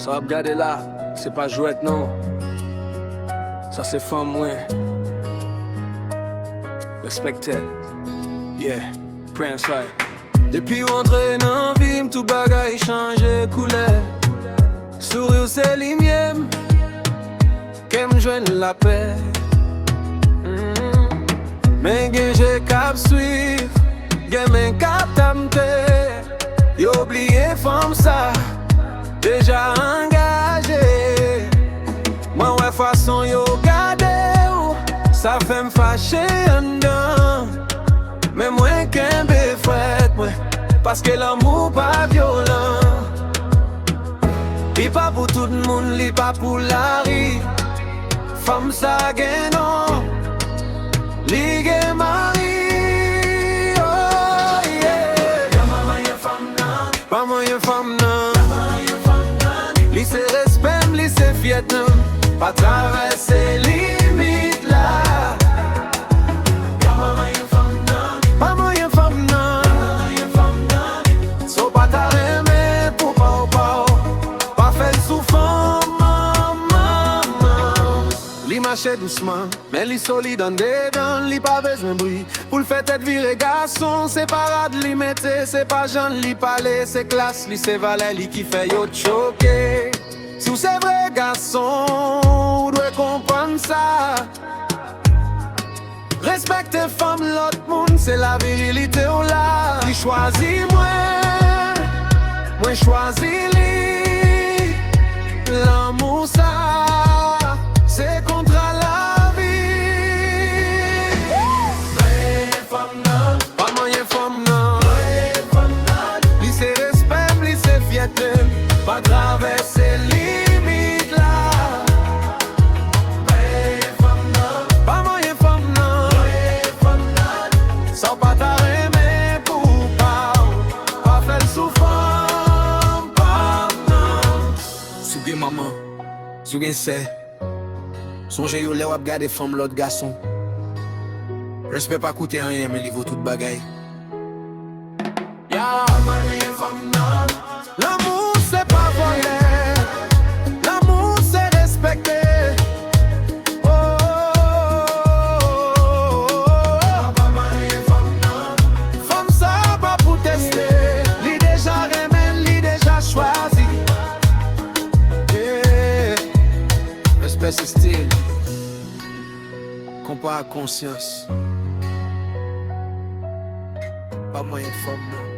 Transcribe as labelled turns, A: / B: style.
A: Ça va regarder là, c'est pas jouette non. Ça c'est femme ouais. Respected. Yeah, Prince ouais. Depuis rentré dans vie, tout bagay changé couleur. Sourire c'est l'imième, qu'aime joindre la paix. Mais j'ai cap suivre, gamin cap tamte. Yo oublié femme ça, déjà engagé. Moi ouais façon yo gade ou, ça fait m'fâcher en dedans. Mais moi qu'un béfouette moi, parce que l'amour pas violent. Li pas pour tout le monde, li pas pour la rue. Femme ça gen non, li gen mari. Oh yeah. Y'a maman y'a femme nan, pas moi y'a femme nan. Li se respect, li se fiet nan, pas traverser limite là. Y'a maman y'a femme nan, pas moi y'a femme nan. So pas ta remè pour pa ou pa ou, pas fait souffrant maman. Li marche doucement, mais li solide en dedans, li pas besoin bruit. Pour le fait être viré garçon, c'est parade li mette, c'est pas Jean li parler, c'est classe li c'est valet li qui fait yo choquer. Si vous c'est vrai garçon, vous devez comprendre ça. Respectez femme, l'autre monde, c'est la virilité ou là. Li choisit moi choisis li. L'amour ça, c'est contre la vie. Femme nan, pas moyen femme nan. Li c'est respect, li c'est fierté, pas traverser limite là. Femme nan, pas moyen femme nan. Sans pas ta remè pour pas faire souffrant pas nan. Souge maman, souge c'est. Songez yo lè wap gade femme l'autre garçon. Respect pas coûter rien mais li vaut tout bagay. Ya, l'amour c'est pas voler, l'amour c'est respecter. Oh, femme ça pas pour tester, li déjà remène, li déjà choisi. Yeah. Respect c'est style, compas à conscience. Pas moyen de femme non.